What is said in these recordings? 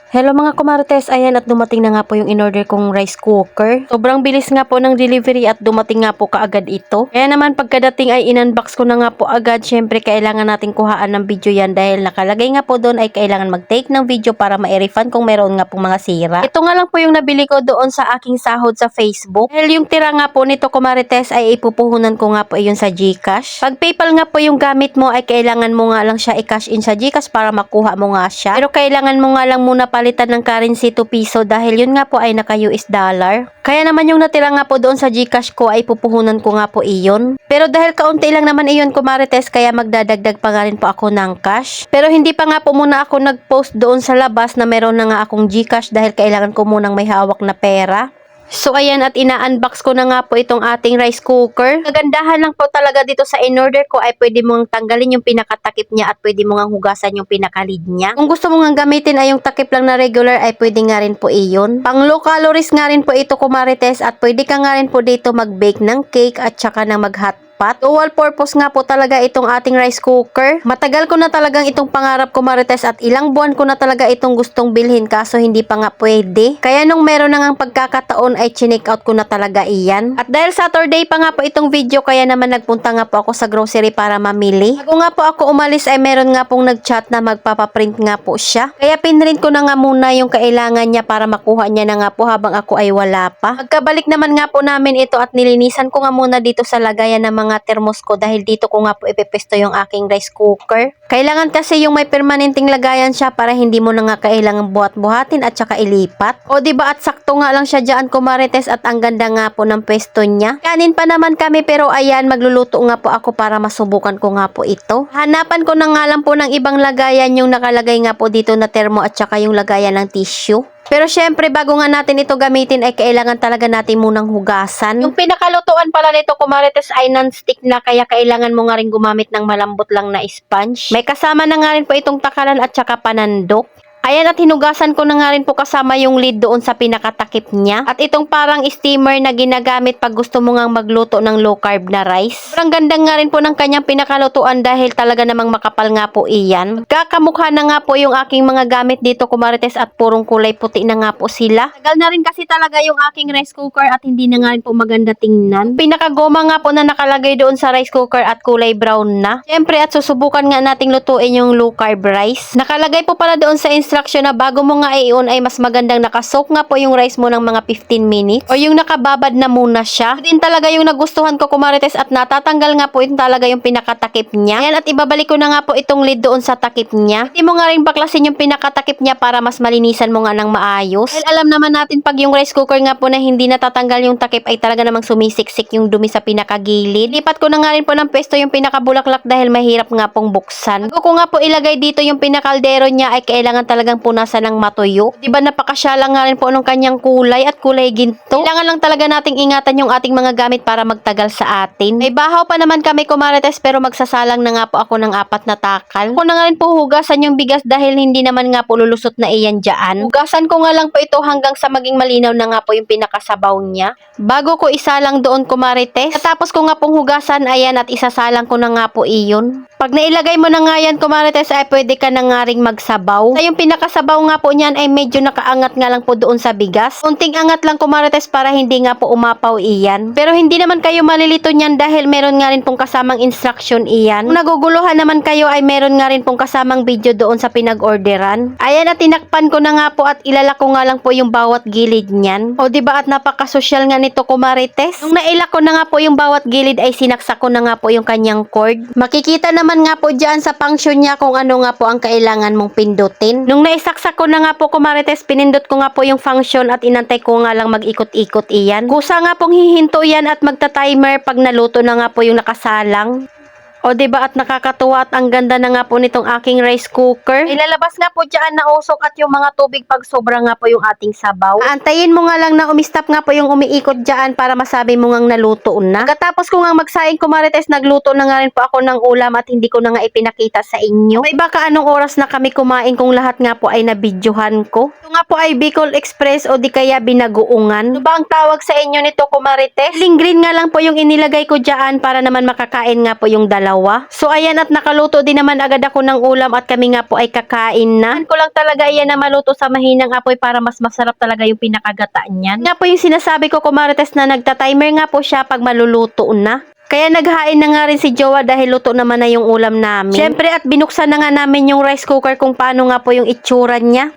Hello mga kumarites, ayan at dumating na nga po yung in-order kong rice cooker. Sobrang bilis nga po ng delivery at dumating nga po kaagad ito. Kaya naman pagkadating ay in-unbox ko na nga po agad. Syempre kailangan natin kuhaan ng video yan dahil nakalagay nga po doon ay kailangan mag-take ng video para ma-refund kung meron nga pong mga sira. Ito nga lang po yung nabili ko doon sa aking sahod sa Facebook. Dahil yung tira nga po nito kumarites ay ipupuhunan ko nga po yun sa GCash. Pag PayPal nga po yung gamit mo ay kailangan mo nga lang siya i-cash in sa GCash para makuha mo nga siya. Pero kailangan mo nga lang muna palitan ng currency to piso dahil yun nga po ay naka US dollar. Kaya naman yung natira nga po doon sa GCash ko ay pupuhunan ko nga po iyon. Pero dahil kaunti lang naman iyon kumarites kaya magdadagdag pa nga rin po ako ng cash. Pero hindi pa nga po muna ako nag-post doon sa labas na meron na nga akong GCash dahil kailangan ko munang may hawak na pera. So ayan at ina-unbox ko na nga po itong ating rice cooker. Kagandahan lang po talaga dito sa in-order ko ay pwede mong tanggalin yung pinakatakip niya at pwede mong hugasan yung pinakalid niya. Kung gusto mong gamitin ay yung takip lang na regular ay pwede nga rin po iyon. Pang low calories nga rin po ito kumarites at pwede ka nga rin po dito mag-bake ng cake at saka na mag-hot pot. Dual purpose nga po talaga itong ating rice cooker. Matagal ko na talagang itong pangarap ko marites at ilang buwan ko na talaga itong gustong bilhin kaso hindi pa nga pwede. Kaya nung meron na ngang pagkakataon ay chinek out ko na talaga iyan. At dahil Saturday pa nga po itong video kaya naman nagpunta nga po ako sa grocery para mamili. Bago nga po ako umalis ay meron nga pong nagchat na magpapaprint nga po siya. Kaya pinrint ko na nga muna yung kailangan niya para makuha niya na nga po habang ako ay wala pa. Pagkabalik naman nga po namin ito at nilinisan ko nga muna dito sa lagayan ng mga thermos ko dahil dito ko nga po ipepesto yung aking rice cooker. Kailangan kasi yung may permanenteng lagayan siya para hindi mo na nga kailangan buhat-buhatin at saka ilipat. O diba at sakto nga lang siya dyan kumarites at ang ganda nga po ng pwesto niya. Kanin pa naman kami pero ayan magluluto nga po ako para masubukan ko nga po ito. Hanapan ko na nga lang po ng ibang lagayan yung nakalagay nga po dito na thermo at saka yung lagayan ng tissue. Pero syempre, bago nga natin ito gamitin ay kailangan talaga natin munang hugasan. Yung pinakalutuan pala nito kumarites ay non-stick na kaya kailangan mo nga rin gumamit ng malambot lang na sponge. May kasama na nga rin po itong takalan at saka panandok. Ayan at hinugasan ko na nga rin po kasama yung lid doon sa pinakatakip niya. At itong parang steamer na ginagamit pag gusto mo nga magluto ng low carb na rice. Sobrang ganda nga rin po ng kanyang pinakalutuan dahil talaga namang makapal nga po iyan. Kakamukha na nga po yung aking mga gamit dito kumarites at purong kulay puti na nga po sila. Tagal na rin kasi talaga yung aking rice cooker at hindi na nga rin po maganda tingnan. Pinakagoma nga po na nakalagay doon sa rice cooker at kulay brown na. Siyempre at susubukan nga nating lutuin yung low carb rice. Nakalagay po pala doon sa instruction na bago mo nga i-on ay mas magandang nakasoak nga po yung rice mo ng mga 15 minutes o yung nakababad na muna siya. Din talaga yung nagustuhan ko kumarites at natatanggal nga po yung talaga yung pinakatakip niya. Ayan at ibabalik ko na nga po itong lid doon sa takip niya. Hindi mo nga rin baklasin yung pinakatakip niya para mas malinisan mo nga ng maayos. Dahil alam naman natin pag yung rice cooker nga po na hindi natatanggal yung takip ay talaga namang sumisiksik yung dumi sa pinakagilid. Lipat ko na nga rin po ng pesto yung pinakabulaklak dahil mahirap nga pong buksan. Bago ko nga po ilagay dito yung pinakaldero niya ay kailangan talagang punasan ng matuyo. Diba napakasya lang nga rin po ng kanyang kulay at kulay ginto. Kailangan lang talaga nating ingatan yung ating mga gamit para magtagal sa atin. May bahaw pa naman kami kumarites pero magsasalang na nga po ako ng 4 na takal. Ako na nga rin po hugasan yung bigas dahil hindi naman nga po lulusot na iyan dyan. Hugasan ko nga lang po ito hanggang sa maging malinaw na nga po yung pinakasabaw niya. Bago ko isalang doon kumarites. Tapos ko nga pong hugasan ayan at isasalang ko na nga po iyon. Pag nailagay mo na nga yan kumarites ay pwede ka na nga ring magsabaw. Sa yung pinakasabaw nga po niyan ay medyo nakaangat nga lang po doon sa bigas. Unting angat lang kumarites para hindi nga po umapaw iyan. Pero hindi naman kayo malilito niyan dahil meron nga rin pong kasamang instruction iyan. Kung naguguluhan naman kayo ay meron nga rin pong kasamang video doon sa pinag-orderan. Ayan at tinakpan ko na nga po at ilalak ko nga lang po yung bawat gilid niyan. O diba at napakasosyal nga nito kumarites. Nung nailak ko na nga po yung bawat gilid ay sinaksak ko na nga po yung kanyang cord. Makikita naman nga po dyan sa function niya kung ano nga po ang kailangan mong pindutin. Nung naisaksak ko na nga po kumarites, pinindot ko nga po yung function at inantay ko nga lang mag-ikot-ikot iyan. Kusa nga pong hihinto yan at magta-timer pag naluto na nga po yung nakasalang. O diba at nakakatuwa at ang ganda na nga po nitong aking rice cooker. Ilalabas nga po dyan na usok at yung mga tubig pag sobra nga po yung ating sabaw. Aantayin mo nga lang na umistop nga po yung umiikot dyan para masabi mo ngang naluto na. Pagkatapos ko nga magsaing kumarites, nagluto na nga rin po ako ng ulam at hindi ko na nga ipinakita sa inyo. May baka anong oras na kami kumain kung lahat nga po ay nabidyohan ko. Ito nga po ay Bicol Express o di kaya binagoongan. Ano ba ang tawag sa inyo nito, kumarites? Green nga lang po yung inilagay ko dyan para naman makakain nga po yung dalawa. So ayan, at nakaluto din naman agad ako ng ulam at kami nga po ay kakain na. Ko lang talaga iyan na maluto sa mahinang apoy para mas masarap talaga yung pinakagata niyan. Nga po yung sinasabi ko, kumarites, na nagta-timer nga po siya pag maluluto na. Kaya naghain na nga rin si Jowa dahil luto naman na yung ulam namin. Syempre, at binuksan na nga namin yung rice cooker kung paano nga po yung itsura niya.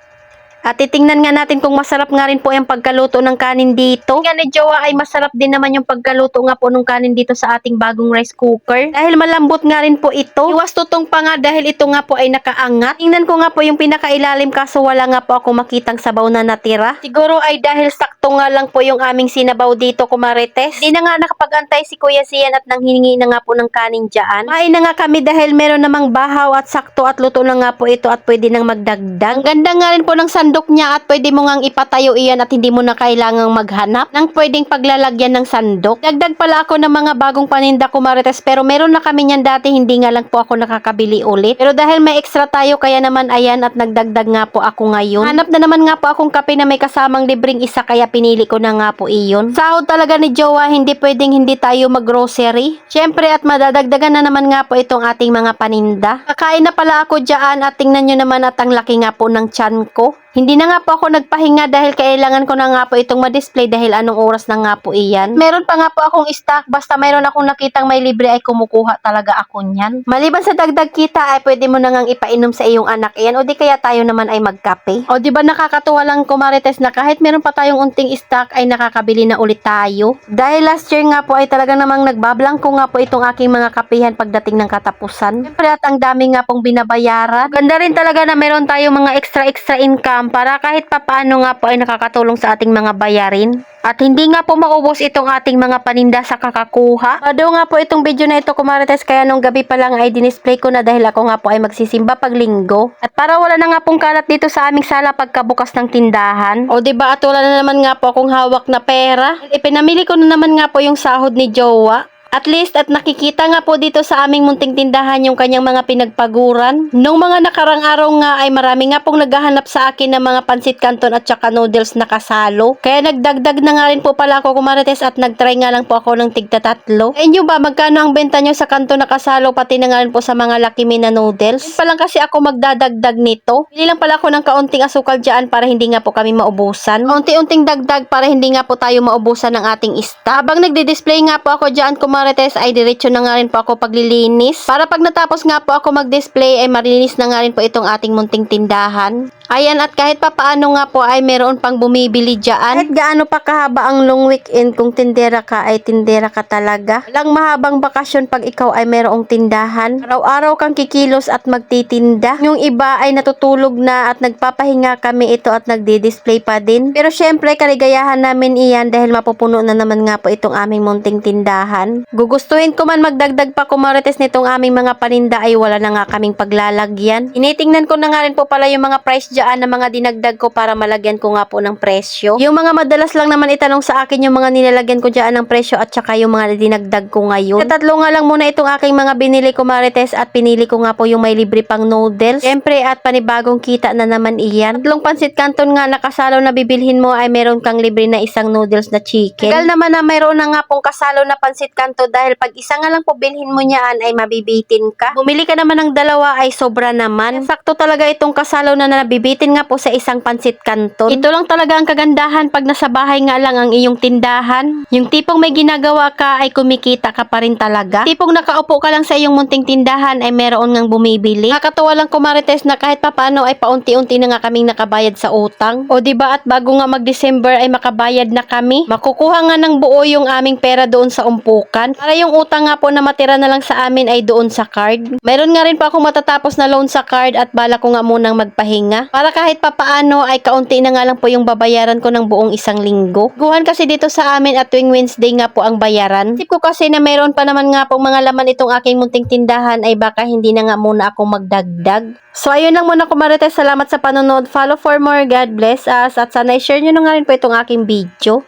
At titingnan nga natin kung masarap nga rin po yung pagkaluto ng kanin dito. Nga ni Jowa ay masarap din naman yung pagkaluto nga po ng kanin dito sa ating bagong rice cooker. Dahil malambot nga rin po ito. Iwas tutong pa nga dahil ito nga po ay nakaangat. Tingnan ko nga po yung pinakailalim kaso wala nga po ako makitang sabaw na natira. Siguro ay dahil sakto nga lang po yung aming sinabaw dito, kumarites. Di na nga nakapag-antay si Kuya Sian at nanghiningi na nga po ng kanin dyan. Kain na nga kami dahil meron namang bahaw at sakto at luto na nga po ito at pwede nang magdagdag. Ang ganda nga rin po ng sandok niya at pwede mo ngang ipatayo iyan at hindi mo na kailangang maghanap ng pwedeng paglalagyan ng sandok. Dagdag pala ako ng mga bagong paninda, kumarites, pero meron na kami niyan dati, hindi nga lang po ako nakakabili ulit. Pero dahil may extra tayo kaya naman ayan at nagdagdag nga po ako ngayon. Hanap na naman nga po akong kape na may kasamang libreng isa kaya pinili ko na nga po iyon. Sahod talaga ni Jowa, hindi pwedeng hindi tayo mag-grocery. Syempre at madadagdagan na naman nga po itong ating mga paninda. Kakain na pala ako dyan at tingnan nyo naman at ang laki nga po ng tiyan ko. Hindi na nga po ako nagpahinga dahil kailangan ko na nga po itong ma-display dahil anong oras na nga po iyan. Meron pa nga po akong stock, basta mayroon akong nakitang may libre ay kumukuha talaga ako niyan. Maliban sa dagdag kita ay pwede mo na ngang ipainom sa iyong anak iyan o di kaya tayo naman ay magkape. O di ba nakakatuwa lang, kumarites, na kahit meron pa tayong unting stock ay nakakabili na ulit tayo. Dahil last year nga po ay talaga namang nagbablangko nga po itong aking mga kapihan pagdating ng katapusan. Siyempre at ang dami nga pong binabayaran. Ganda rin talaga na meron tayong mga extra income para kahit papaano nga po ay nakakatulong sa ating mga bayarin. At hindi nga po maubos itong ating mga paninda sa kakakuha. Bado nga po itong video na ito, kumarites, kaya nung gabi pa lang ay dinisplay ko na dahil ako nga po ay magsisimba pag linggo. At para wala na nga pong kalat dito sa aming sala pagkabukas ng tindahan. O diba, at wala na naman nga po akong hawak na pera. Ipinamili ko na naman nga po yung sahod ni Jowa. At least at nakikita nga po dito sa aming munting tindahan yung kanyang mga pinagpaguran. Nung mga nakarang araw nga ay marami nga pong naghahanap sa akin ng mga pansit canton at saka noodles na kasalo. Kaya nagdagdag na nga rin po pala ako, kumarites, at nagtry nga lang po ako ng tigta-tatlo. Eh nyo ba, magkano ang benta nyo sa canton na kasalo pati na nga rin po sa mga Lucky Me na noodles? Yun pa lang kasi ako magdadagdag nito. Pili lang pala ako ng kaunting asukal dyan para hindi nga po kami maubusan. Unti-unting dagdag para hindi nga po tayo maubusan ng ating stock. Habang nagdi-display nga po ako dyan, kumarites, ay diretso na nga rin po ako paglilinis. Para pag natapos nga po ako mag-display ay marinis na nga rin po itong ating munting tindahan. Ayan, at kahit pa paano nga po ay meron pang bumibili dyan. Kahit gaano pa kahaba ang long weekend, kung tindera ka ay tindera ka talaga. Walang mahabang bakasyon pag ikaw ay merong tindahan. Araw-araw kang kikilos at magtitinda. Yung iba ay natutulog na at nagpapahinga, kami ito at nagdi-display pa din. Pero syempre kaligayahan namin iyan dahil mapupuno na naman nga po itong aming munting tindahan. Gugustuhin ko man magdagdag pa, kumarites, nitong aming mga paninda ay wala na nga kaming paglalagyan. Initingnan ko na nga rin po pala yung mga price dyan na mga dinagdag ko para malagyan ko nga po ng presyo. Yung mga madalas lang naman itanong sa akin yung mga nilalagyan ko dyan ng presyo at saka yung mga dinagdag ko ngayon. Sa tatlo nga lang muna itong aking mga binili, kumarites, at pinili ko nga po yung may libre pang noodles. Siyempre at panibagong kita na naman iyan. Tatlong pansit canton nga nakasalo na bibilhin mo ay meron kang libre na isang noodles na chicken. Tagal naman na mayroon na nga pong kasalo na pansit canton dahil pag isa nga lang po bilhin mo niyaan ay mabibitin ka. Bumili ka naman ng dalawa ay sobra naman. Sakto talaga itong kasalo na nabibitin nga po sa isang pansit canton. Ito lang talaga ang kagandahan pag nasa bahay nga lang ang iyong tindahan. Yung tipong may ginagawa ka ay kumikita ka pa rin talaga. Tipong nakaupo ka lang sa iyong munting tindahan ay meron ngang bumibili. Nakakatawa lang, kumarites, na kahit papaano ay paunti-unti na nga kaming nakabayad sa utang. O diba, at bago nga mag-December ay makabayad na kami. Makukuha nga ng buo yung aming pera doon sa umpukan. Para yung utang nga po na matira na lang sa amin ay doon sa card. Mayroon nga rin pa akong matatapos na loan sa card at bala ko nga munang magpahinga. Para kahit papaano ay kaunti na nga lang po yung babayaran ko ng buong isang linggo. Guhan kasi dito sa amin at tuwing Wednesday nga po ang bayaran. Isip ko kasi na mayroon pa naman nga pong mga laman itong aking munting tindahan ay baka hindi na nga muna ako magdagdag. So ayun lang muna, kumarites, salamat sa panonood. Follow for more. God bless us at sana i-share nyo na nga rin po itong aking video.